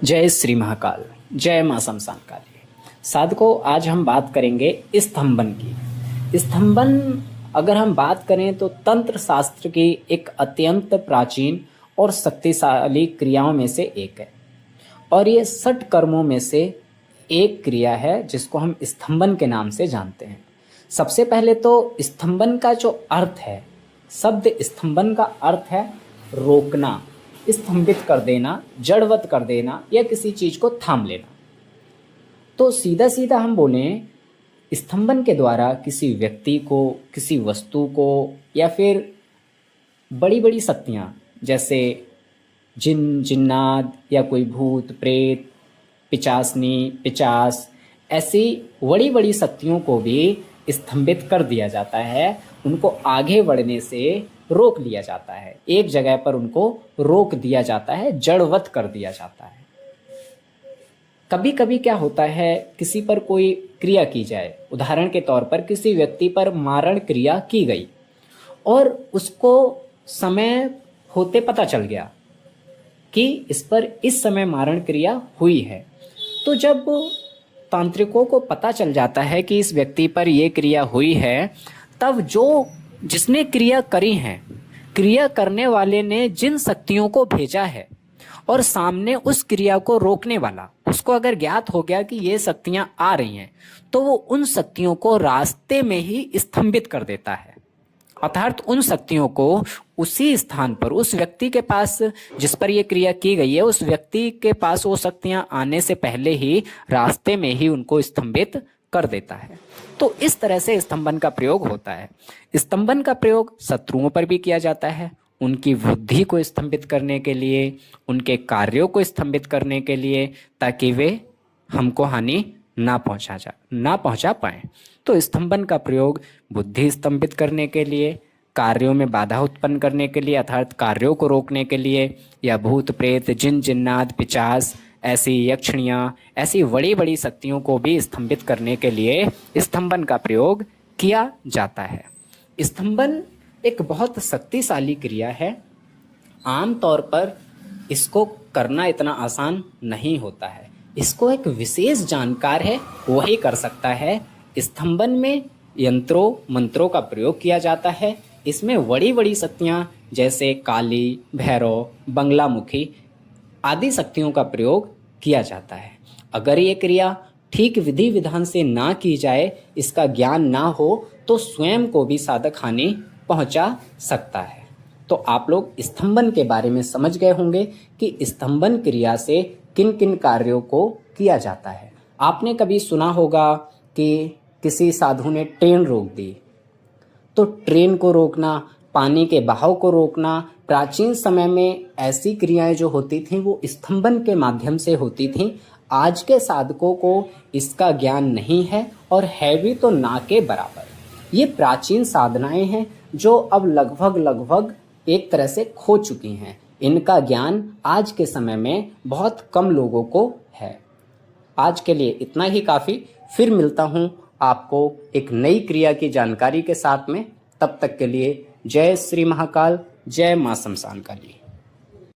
जय श्री महाकाल, जय मां शमशान काली। साधकों, आज हम बात करेंगे स्तंभन की। स्तंभन अगर हम बात करें तो तंत्र शास्त्र की एक अत्यंत प्राचीन और शक्तिशाली क्रियाओं में से एक है और ये 60 कर्मों में से एक क्रिया है जिसको हम स्तंभन के नाम से जानते हैं। सबसे पहले तो स्तंभन का जो अर्थ है, शब्द स्तंभन का अर्थ है रोकना, स्तंभित कर देना, जड़वत कर देना या किसी चीज को थाम लेना। तो सीधा सीधा हम बोलें, स्तंभन के द्वारा किसी व्यक्ति को, किसी वस्तु को या फिर बड़ी बड़ी शक्तियां जैसे जिन जिन्नात या कोई भूत प्रेत, पिचासनी पिचास, ऐसी बड़ी बड़ी शक्तियों को भी स्तंभित कर दिया जाता है। उनको आगे बढ़ने से रोक लिया जाता है, एक जगह पर उनको रोक दिया जाता है, जड़वत कर दिया जाता है। कभी कभी क्या होता है, किसी पर कोई क्रिया की जाए, उदाहरण के तौर पर किसी व्यक्ति पर मारण क्रिया की गई और उसको समय होते पता चल गया कि इस पर इस समय मारण क्रिया हुई है। तो जब तांत्रिकों को पता चल जाता है कि इस व्यक्ति पर यह क्रिया हुई है, तब जिसने क्रिया करी है, क्रिया करने वाले ने जिन शक्तियों को भेजा है और सामने उस क्रिया को रोकने वाला, उसको अगर ज्ञात हो गया कि ये शक्तियां आ रही हैं, तो वो उन शक्तियों को रास्ते में ही स्तंभित कर देता है। अर्थात उन शक्तियों को उसी स्थान पर, उस व्यक्ति के पास जिस पर यह क्रिया की गई है, उस व्यक्ति के पास वो शक्तियां आने से पहले ही रास्ते में ही उनको स्तंभित कर देता है। तो इस तरह से स्तंभन का प्रयोग होता है। स्तंभन का प्रयोग शत्रुओं पर भी किया जाता है, उनकी वृद्धि को स्तंभित करने के लिए, उनके कार्यों को स्तंभित करने के लिए, ताकि वे हमको हानि ना पहुंचा पाए। तो स्तंभन का प्रयोग बुद्धि स्तंभित करने के लिए, कार्यों में बाधा उत्पन्न करने के लिए, अर्थात कार्यों को रोकने के लिए, या भूत प्रेत, जिन जिन्नात, पिचास, ऐसी यक्षणियाँ, ऐसी बड़ी बड़ी शक्तियों को भी स्तंभित करने के लिए स्तंभन का प्रयोग किया जाता है। स्तंभन एक बहुत शक्तिशाली क्रिया है। आमतौर पर इसको करना इतना आसान नहीं होता है, इसको एक विशेष जानकार है वही कर सकता है। स्तंभन में यंत्रों मंत्रों का प्रयोग किया जाता है। इसमें बड़ी बड़ी शक्तियाँ जैसे काली, भैरव, बंगलामुखी आदि शक्तियों का प्रयोग किया जाता है। अगर ये क्रिया ठीक विधि विधान से ना की जाए, इसका ज्ञान ना हो, तो स्वयं को भी साधक हानि पहुंचा सकता है। तो आप लोग स्तंभन के बारे में समझ गए होंगे कि स्तंभन क्रिया से किन किन कार्यों को किया जाता है। आपने कभी सुना होगा कि किसी साधु ने ट्रेन रोक दी, तो ट्रेन को रोकना, पानी के बहाव को रोकना, प्राचीन समय में ऐसी क्रियाएं जो होती थीं वो स्तंभन के माध्यम से होती थीं। आज के साधकों को इसका ज्ञान नहीं है और है भी तो ना के बराबर। ये प्राचीन साधनाएं हैं जो अब लगभग एक तरह से खो चुकी हैं। इनका ज्ञान आज के समय में बहुत कम लोगों को है। आज के लिए इतना ही काफ़ी। फिर मिलता हूँ आपको एक नई क्रिया की जानकारी के साथ में। तब तक के लिए जय श्री महाकाल, जय मां शमशान काली।